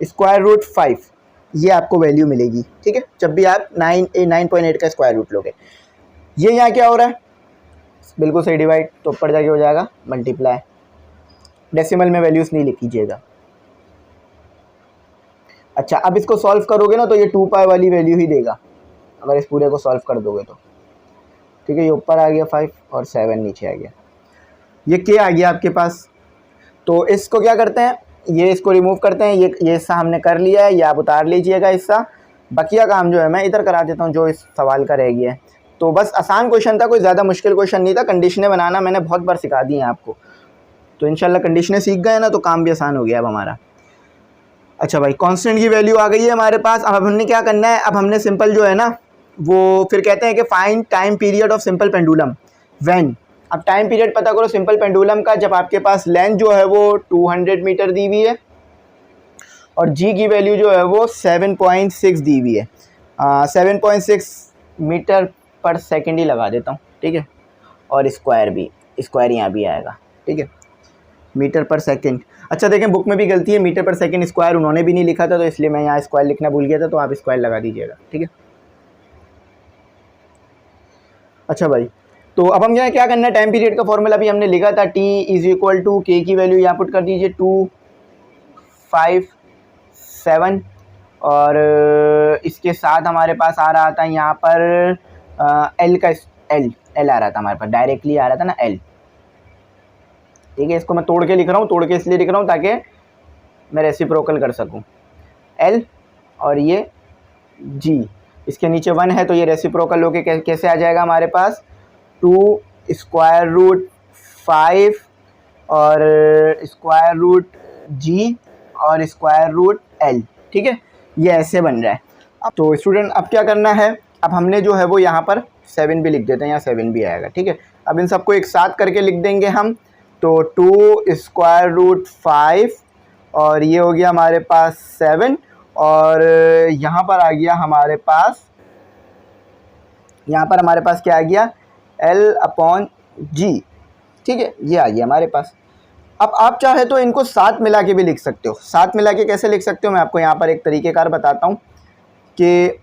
स्क्वायर रूट 5, ये आपको वैल्यू मिलेगी। ठीक है, जब भी आप 9.8 का स्क्वायर रूट लोगे। ये यहाँ क्या हो रहा है, बिल्कुल सही डिवाइड, तो ऊपर जाके हो जाएगा मल्टीप्लाई। डेसिमल में वैल्यूज़ नहीं लिख कीजिएगा। अच्छा, अब इसको सॉल्व करोगे ना तो ये 2 पाई वाली वैल्यू ही देगा, अगर इस पूरे को सॉल्व कर दोगे तो। ठीक है, ये ऊपर आ गया 5 और 7 नीचे आ गया, ये के आ गया आपके पास। तो इसको क्या करते हैं, ये इसको रिमूव करते हैं। ये हिस्सा हमने कर लिया है, ये आप उतार लीजिएगा हिस्सा। बकिया काम जो है मैं इधर करा देता हूँ, जो इस सवाल का रह गया है। तो बस आसान क्वेश्चन था, कोई ज़्यादा मुश्किल क्वेश्चन नहीं था। कंडीशनें बनाना मैंने बहुत बार सिखा दी हैं आपको, तो इंशाल्लाह कंडीशनें सीख गए ना, तो काम भी आसान हो गया अब हमारा। अच्छा भाई, कांस्टेंट की वैल्यू आ गई है हमारे पास। अब हमने क्या करना है, अब हमने सिंपल जो है ना, वो फिर कहते हैं कि find time period of simple pendulum when. अब टाइम पीरियड पता करो सिंपल पेंडुलम का, जब आपके पास लेंथ जो है वो 200 मीटर दी हुई है और जी की वैल्यू जो है वो 7.6 दी हुई है। 7.6 मीटर पर सेकेंड ही लगा देता हूँ। ठीक है, और स्क्वायर भी, स्क्वायर यहाँ भी आएगा। ठीक है, मीटर पर सेकेंड। अच्छा देखें, बुक में भी गलती है, मीटर पर सेकेंड स्क्वायर उन्होंने भी नहीं लिखा था, तो इसलिए मैं यहाँ स्क्वायर लिखना भूल गया था, तो आप स्क्वायर लगा दीजिएगा। ठीक है, अच्छा भाई, तो अब हम यहाँ क्या करना है, टाइम पीरियड का फॉर्मूला भी हमने लिखा था, टी इज़ इक्वल टू के की वैल्यू यहाँ पुट कर दीजिए 2, 5, 7, और इसके साथ हमारे पास आ रहा था यहाँ पर एल का एल आ रहा था हमारे पास, डायरेक्टली आ रहा था ना एल। ठीक है, इसको मैं तोड़ के लिख रहा हूँ, तोड़ के इसलिए लिख रहा हूँ ताकि मैं रेसिप्रोकल कर सकूँ। एल और ये जी, इसके नीचे 1 है, तो ये रेसिप्रोकल होके कैसे आ जाएगा हमारे पास, 2 स्क्वायर रूट 5 और स्क्वायर रूट जी और स्क्वायर रूट एल। ठीक है, ये ऐसे बन रहा है। अब तो स्टूडेंट, अब क्या करना है, अब हमने जो है वो यहाँ पर 7 भी लिख देते हैं, यहाँ 7 भी आएगा, ठीक है। अब इन सबको एक साथ करके लिख देंगे हम, तो 2√5 और ये हो गया हमारे पास 7 और यहाँ पर आ गया हमारे पास, यहाँ पर हमारे पास क्या आ गया L/G, ठीक है, ये आ गया हमारे पास। अब आप चाहे तो इनको साथ मिला के भी लिख सकते हो। साथ मिला के कैसे लिख सकते हो, मैं आपको यहाँ पर एक तरीक़ेकार बताता हूँ कि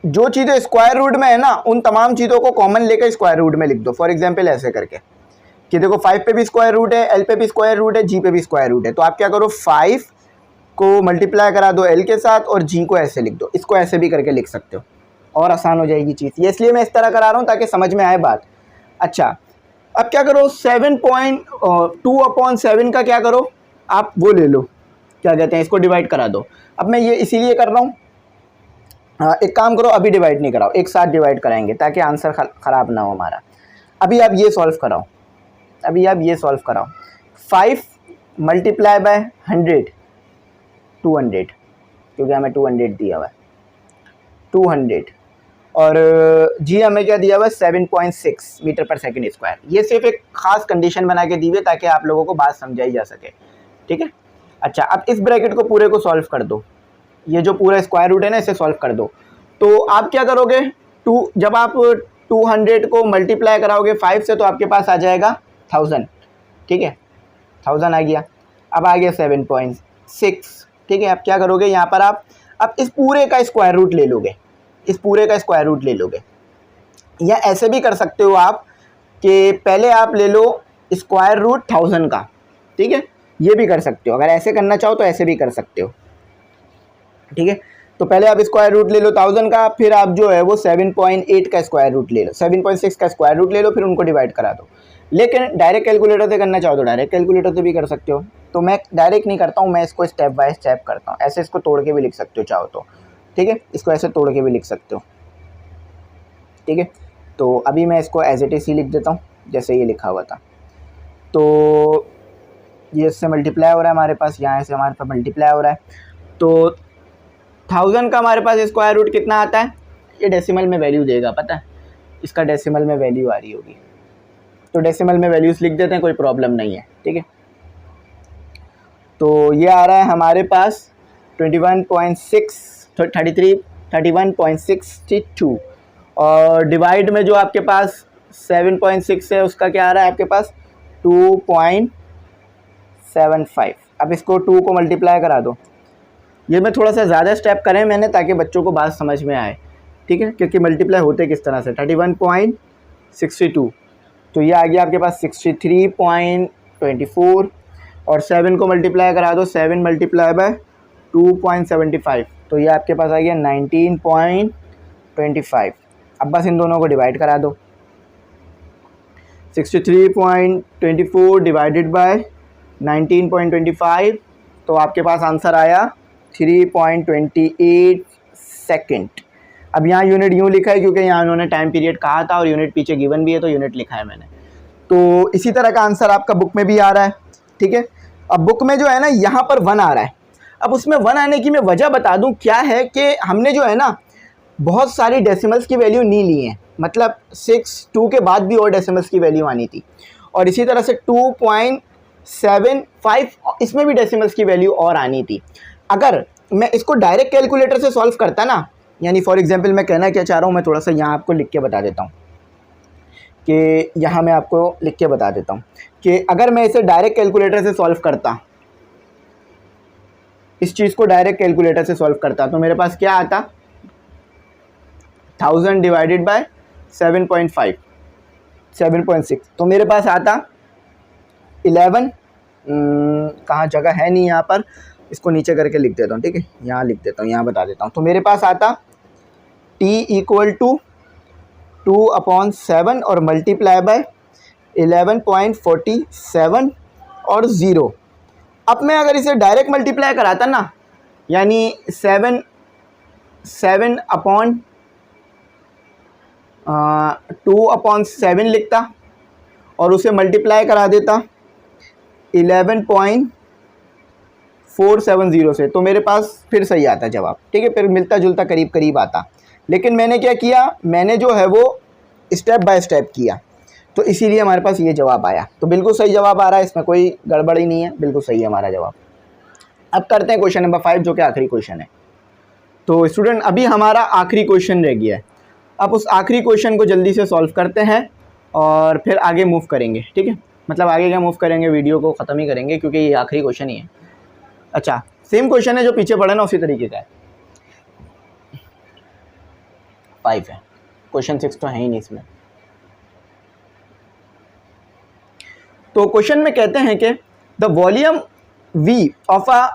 जो चीज़ें स्क्वायर रूट में है ना, उन तमाम चीज़ों को कॉमन लेकर स्क्वायर रूट में लिख दो। फॉर एग्जांपल ऐसे करके कि देखो 5 पे भी स्क्वायर रूट है, L पे भी स्क्वायर रूट है, G पे भी स्क्वायर रूट है, तो आप क्या करो 5 को मल्टीप्लाई करा दो L के साथ और G को ऐसे लिख दो। इसको ऐसे भी करके लिख सकते हो और आसान हो जाएगी चीज़। ये इसलिए मैं इस तरह करा रहा हूँ ताकि समझ में आए बात। अच्छा, अब क्या करो 7.2/7 का क्या करो, आप वो ले लो, क्या कहते हैं, इसको डिवाइड करा दो। अब मैं ये इसीलिए कर रहा हूँ, एक काम करो अभी डिवाइड नहीं कराओ, एक साथ डिवाइड कराएंगे ताकि आंसर ख़राब ना हो हमारा। अभी आप ये सॉल्व कराओ, 5 मल्टीप्लाई बाय 100 200, क्योंकि हमें 200 दिया हुआ है, 200 और जी हमें क्या दिया हुआ है 7.6 मीटर पर सेकंड स्क्वायर। ये सिर्फ एक ख़ास कंडीशन बना के दी हुई ताकि आप लोगों को बात समझाई जा सके, ठीक है। अच्छा, अब इस ब्रैकेट को पूरे को सॉल्व कर दो, ये जो पूरा स्क्वायर रूट है ना इसे सॉल्व कर दो। तो आप क्या करोगे, जब आप 200 को मल्टीप्लाई कराओगे 5 से तो आपके पास आ जाएगा 1000, ठीक है, 1000 आ गया। अब आ गया 7.6, ठीक है। अब क्या करोगे यहाँ पर आप अब इस पूरे का स्क्वायर रूट ले लोगे, या ऐसे भी कर सकते हो आप कि पहले आप ले लो स्क्वायर रूट 1000 का, ठीक है, ये भी कर सकते हो। अगर ऐसे करना चाहो तो ऐसे भी कर सकते हो, ठीक है। तो पहले आप स्क्वायर रूट ले लो 1000 का, फिर आप जो है वो 7.8 का स्क्वायर रूट ले लो, 7.6 का स्क्वायर रूट ले लो, फिर उनको डिवाइड करा दो। लेकिन डायरेक्ट कैलकुलेटर से करना चाहो तो डायरेक्ट कैलकुलेटर से भी कर सकते हो। तो मैं डायरेक्ट नहीं करता हूँ, मैं इसको स्टेप बाय स्टेप करता हूँ। ऐसे इसको तोड़ के भी लिख सकते हो चाहो तो, ठीक है, इसको ऐसे तोड़ के भी लिख सकते हो, ठीक है। तो अभी मैं इसको एज इट इज़ ही लिख देता हूँ जैसे ये लिखा हुआ था। तो ये इससे मल्टीप्लाई हो रहा है हमारे पास, यहाँ से हमारे पास मल्टीप्लाई हो रहा है। तो 1000 का हमारे पास स्क्वायर रूट कितना आता है, ये डेसिमल में वैल्यू देगा, पता है, इसका डेसिमल में वैल्यू आ रही होगी, तो डेसिमल में वैल्यूज़ लिख देते हैं, कोई प्रॉब्लम नहीं है, ठीक है। तो ये आ रहा है हमारे पास 31.62 और डिवाइड में जो आपके पास 7.6 है उसका क्या आ रहा है आपके पास 2.75। अब इसको 2 को मल्टीप्लाई करा दो। ये मैं थोड़ा सा ज़्यादा स्टेप करें मैंने ताकि बच्चों को बात समझ में आए, ठीक है, क्योंकि मल्टीप्लाई होते किस तरह से 31.62, तो ये आ गया आपके पास 63.24 और 7 को मल्टीप्लाई करा दो, 7 मल्टीप्लाई बाय 2.75, तो ये आपके पास आ गया 19.25। अब बस इन दोनों को डिवाइड करा दो, 63.24 डिवाइडेड बाय 19.25, तो आपके पास आंसर आया 3.28 सेकेंड। अब यहाँ यूनिट यूँ लिखा है क्योंकि यहाँ उन्होंने टाइम पीरियड कहा था और यूनिट पीछे गिवन भी है तो यूनिट लिखा है मैंने। तो इसी तरह का आंसर आपका बुक में भी आ रहा है, ठीक है। अब बुक में जो है ना यहाँ पर 1 आ रहा है। अब उसमें 1 आने की मैं वजह बता दूँ, क्या है कि हमने जो है ना बहुत सारी डेसिमल्स की वैल्यू नहीं ली है, मतलब 2 के बाद भी और डेसिमल्स की वैल्यू आनी थी, और इसी तरह से 2.75 इसमें भी डेसिमल्स की वैल्यू और आनी थी। अगर मैं इसको डायरेक्ट कैलकुलेटर से सॉल्व करता ना, यानी फॉर एग्जांपल मैं कहना क्या चाह रहा हूँ, मैं थोड़ा सा यहाँ आपको लिख के बता देता हूँ कि यहाँ मैं आपको लिख के बता देता हूँ कि अगर मैं इसे डायरेक्ट कैलकुलेटर से सॉल्व करता, इस चीज़ को डायरेक्ट कैलकुलेटर से सॉल्व करता, तो मेरे पास क्या आता 1000 डिवाइडेड बाय 7.5 7.6, तो मेरे पास आता 11 कहाँ जगह है नहीं यहाँ पर, इसको नीचे करके लिख देता हूँ, ठीक है, यहाँ लिख देता हूँ, यहाँ बता देता हूँ। तो मेरे पास आता t इक्वल टू 2/7 और मल्टीप्लाई बाय 11.47 और 0। अब मैं अगर इसे डायरेक्ट मल्टीप्लाई कराता ना, यानी 7/2 अपॉन 7 लिखता और उसे मल्टीप्लाई करा देता 11.470 से, तो मेरे पास फिर सही आता जवाब, ठीक है, फिर मिलता जुलता करीब करीब आता। लेकिन मैंने क्या किया, मैंने जो है वो स्टेप बाय स्टेप किया, तो इसीलिए हमारे पास ये जवाब आया। तो बिल्कुल सही जवाब आ रहा है, इसमें कोई गड़बड़ ही नहीं है, बिल्कुल सही है हमारा जवाब। अब करते हैं क्वेश्चन नंबर 5 जो कि आखिरी क्वेश्चन है। तो स्टूडेंट अभी हमारा आखिरी क्वेश्चन रह गया है, अब उस आखिरी क्वेश्चन को जल्दी से सॉल्व करते हैं और फिर आगे मूव करेंगे, ठीक है। मतलब आगे क्या मूव करेंगे, वीडियो को ख़त्म ही करेंगे क्योंकि ये आखिरी क्वेश्चन ही है। अच्छा, सेम क्वेश्चन है जो पीछे पढ़ा ना, उसी तरीके का है। 5 है, क्वेश्चन 6 तो है ही नहीं इसमें। तो क्वेश्चन में कहते हैं कि the volume V of a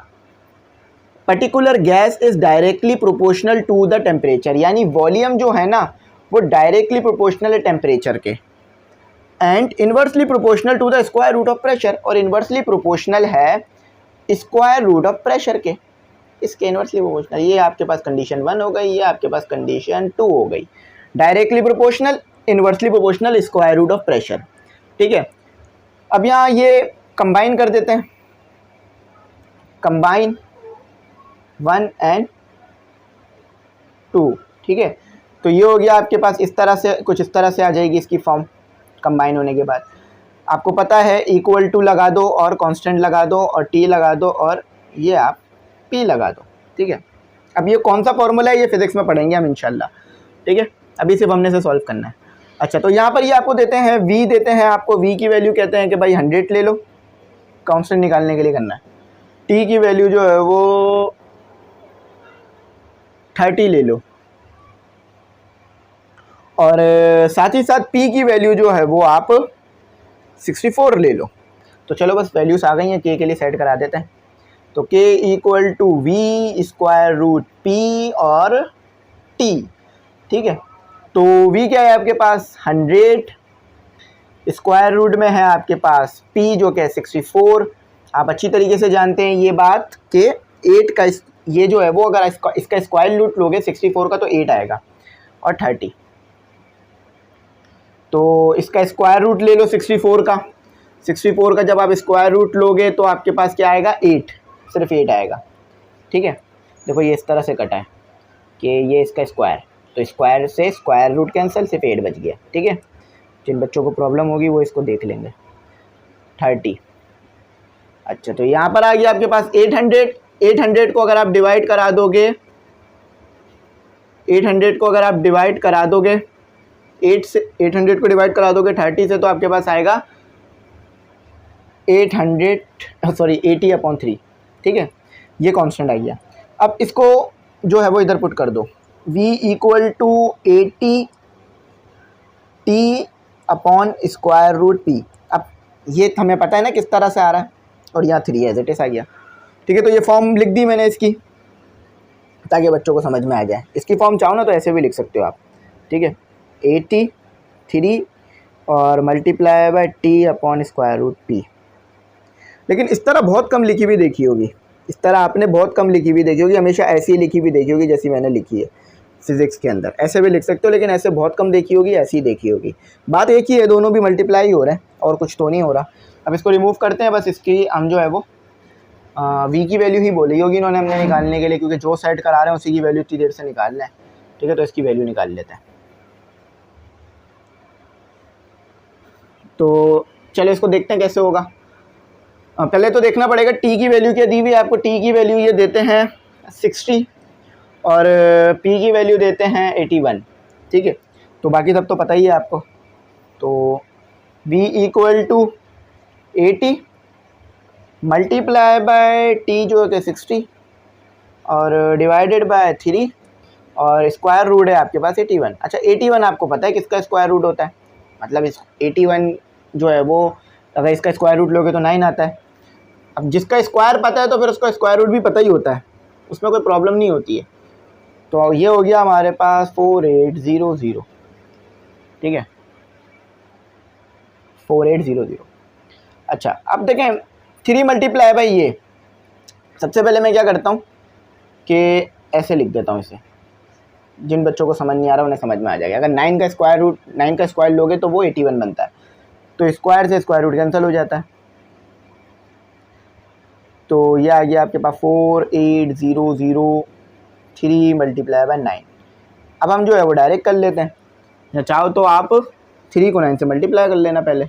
particular gas is directly proportional to the temperature, यानी वॉल्यूम जो है ना वो डायरेक्टली प्रोपोर्शनल है टेम्परेचर के, and inversely proportional to the square root of pressure, और इन्वर्सली प्रोपोर्शनल है स्क्वायर रूट ऑफ प्रेशर के, इसके इन्वर्सली प्रोपोर्शनल। ये आपके पास कंडीशन 1 हो गई, ये आपके पास कंडीशन 2 हो गई। Directly proportional, inversely proportional, square root of pressure, ठीक है। अब यहाँ ये कंबाइन कर देते हैं, कंबाइन 1 and 2, ठीक है। तो ये हो गया आपके पास, इस तरह से कुछ इस तरह से आ जाएगी इसकी फॉर्म कंबाइन होने के बाद। आपको पता है इक्वल टू लगा दो और कांस्टेंट लगा दो और टी लगा दो और ये आप पी लगा दो, ठीक है। अब ये कौन सा फॉर्मूला है ये फिजिक्स में पढ़ेंगे हम इंशाल्लाह, ठीक है। अभी सिर्फ हमने से सॉल्व करना है। अच्छा, तो यहाँ पर ये आपको देते हैं v, देते हैं आपको v की वैल्यू कहते हैं कि भाई 100 ले लो, कांस्टेंट निकालने के लिए करना है। t की वैल्यू जो है वो 30 ले लो, और साथ ही साथ p की वैल्यू जो है वो आप 64 ले लो। तो चलो बस वैल्यूज आ गई हैं, k के लिए सेट करा देते हैं। तो k equal to v square root p और t, ठीक है। तो v क्या है आपके पास 100, स्क्वायर रूट में है आपके पास p जो कि 64। आप अच्छी तरीके से जानते हैं ये बात कि 8 का ये जो है वो अगर इसका स्क्वायर रूट लोगे 64 का तो 8 आएगा और 30, तो इसका स्क्वायर रूट ले लो 64 का। 64 का जब आप स्क्वायर रूट लोगे तो आपके पास क्या आएगा 8, सिर्फ 8 आएगा, ठीक है। देखो ये इस तरह से कटा है कि ये इसका स्क्वायर, तो स्क्वायर से स्क्वायर रूट कैंसिल, सिर्फ 8 बच गया, ठीक है। जिन बच्चों को प्रॉब्लम होगी वो इसको देख लेंगे। 30, अच्छा, तो यहाँ पर आ गया आपके पास 800। 800 को अगर आप डिवाइड करा दोगे, 800 को अगर आप डिवाइड करा दोगे 8 से, 800 को डिवाइड करा दोगे 30 से, तो आपके पास आएगा 80/3, ठीक है। ये कांस्टेंट आ गया। अब इसको जो है वो इधर पुट कर दो, v equal to 80 square root p। अब ये हमें पता है ना किस तरह से आ रहा है, और यहाँ 3 एज इट इज आ गया, ठीक है। तो ये फॉर्म लिख दी मैंने इसकी ताकि बच्चों को समझ में आ जाए। इसकी फॉर्म चाहो ना तो ऐसे भी लिख सकते हो आप, ठीक है। 83 और मल्टीप्लाई बाय t/स्क्वायर रूट p। लेकिन इस तरह बहुत कम लिखी हुई देखी होगी, इस तरह आपने बहुत कम लिखी हुई देखी होगी, हमेशा ऐसी लिखी हुई देखी होगी जैसी मैंने लिखी है फिज़िक्स के अंदर। ऐसे भी लिख सकते हो, लेकिन ऐसे बहुत कम देखी होगी, ऐसी देखी होगी। बात एक ही है, दोनों भी मल्टीप्लाई हो रहे हैं और कुछ तो नहीं हो रहा। अब इसको रिमूव करते हैं, बस इसकी हम जो है वो v की वैल्यू ही बोली होगी इन्होंने हमने निकालने के लिए, क्योंकि जो सेट करा रहे हैं उसी की वैल्यू इतनी देर से निकालना है, ठीक है। तो इसकी वैल्यू निकाल लेते हैं। तो चलो इसको देखते हैं कैसे होगा। पहले तो देखना पड़ेगा t की वैल्यू क्या दी हुई है आपको। t की वैल्यू ये देते हैं 60 और p की वैल्यू देते हैं 81, ठीक है। तो बाकी सब तो पता ही है आपको। तो v equal to 80 multiply by t जो है कि 60 और डिवाइडेड बाय 3 और स्क्वायर रूट है आपके पास 81। अच्छा, 81 आपको पता है किसका स्क्वायर रूट होता है, मतलब इस 81 जो है वो अगर इसका स्क्वायर रूट लोगे तो 9 आता है। अब जिसका स्क्वायर पता है तो फिर उसका स्क्वायर रूट भी पता ही होता है, उसमें कोई प्रॉब्लम नहीं होती है। तो ये हो गया हमारे पास 4800, ठीक है, 4800। अच्छा, अब देखें 3 मल्टीप्लाई बाई ये, सबसे पहले मैं क्या करता हूँ कि ऐसे लिख देता हूँ इसे, जिन बच्चों को समझ नहीं आ रहा उन्हें समझ में आ जाएगा। अगर 9 का स्क्वायर लोगे तो वो 81 बनता है, तो स्क्वायर से स्क्वायर रूट कैंसिल हो जाता है। तो ये आ गया आपके पास 4800 3 मल्टीप्लाई बाय 9, अब हम जो है वो डायरेक्ट कर लेते हैं, या चाहो तो आप 3 को 9 से मल्टीप्लाई कर लेना पहले,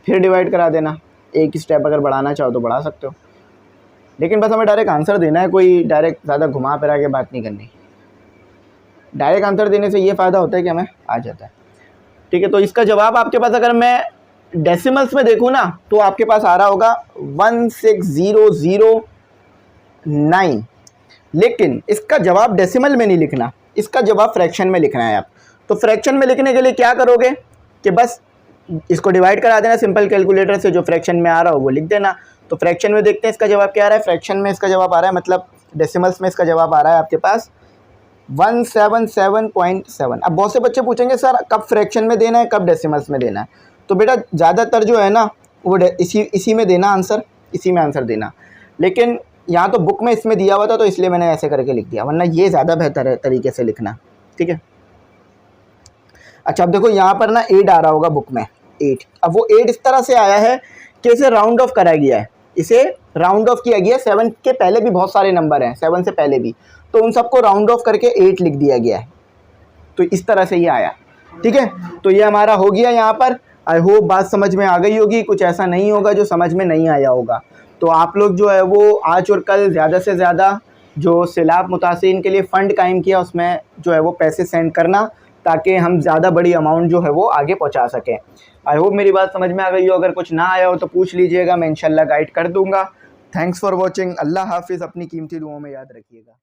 फिर डिवाइड करा देना। एक स्टेप अगर बढ़ाना चाहो तो बढ़ा सकते हो, लेकिन बस हमें डायरेक्ट आंसर देना है, कोई डायरेक्ट ज़्यादा घुमा फिरा के बात नहीं करनी। डायरेक्ट आंसर देने से ये फ़ायदा होता है कि हमें आ जाता है। ठीक है, तो इसका जवाब आपके पास अगर मैं डेसिमल्स में देखूँ ना तो आपके पास आ रहा होगा 16009, लेकिन इसका जवाब डेसिमल में नहीं लिखना, इसका जवाब फ्रैक्शन में लिखना है आप। तो फ्रैक्शन में लिखने के लिए क्या करोगे कि बस इसको डिवाइड करा देना सिंपल कैलकुलेटर से, जो फ्रैक्शन में आ रहा हो वो लिख देना। तो फ्रैक्शन में देखते हैं इसका जवाब क्या आ रहा है। फ्रैक्शन में इसका जवाब आ रहा है, मतलब डेसिमल्स में इसका जवाब आ रहा है आपके पास 177.7। अब बहुत से बच्चे पूछेंगे सर कब फ्रैक्शन में देना है, कब डेसिमल्स में देना है। तो बेटा ज़्यादातर जो है ना वो इसी में देना आंसर, इसी में आंसर देना। लेकिन यहाँ तो बुक में इसमें दिया हुआ था तो इसलिए मैंने ऐसे करके लिख दिया, वरना ये ज़्यादा बेहतर है तरीके से लिखना। ठीक है, अच्छा अब देखो यहाँ पर ना 8 आ रहा होगा बुक में, 8। अब वो 8 इस तरह से आया है कि इसे राउंड ऑफ कराया गया है, इसे राउंड ऑफ किया गया है। 7 के पहले भी बहुत सारे नंबर हैं, 7 से पहले भी, तो उन सबको राउंड ऑफ करके 8 लिख दिया गया है। तो इस तरह से ये आया। ठीक है, तो ये हमारा हो गया यहाँ पर। आई होप बात समझ में आ गई होगी, कुछ ऐसा नहीं होगा जो समझ में नहीं आया होगा। तो आप लोग जो है वो आज और कल ज़्यादा से ज़्यादा जो सैलाब मुतासिरीन के लिए फ़ंड कायम किया उसमें जो है वो पैसे सेंड करना, ताकि हम ज़्यादा बड़ी अमाउंट जो है वो आगे पहुंचा सकें। आई होप मेरी बात समझ में आ गई हो। अगर कुछ ना आया हो तो पूछ लीजिएगा, मैं इंशाल्लाह गाइड कर दूंगा। Thanks for watching. अल्लाह हाफिज़। अपनी कीमती दुआओं में याद रखिएगा।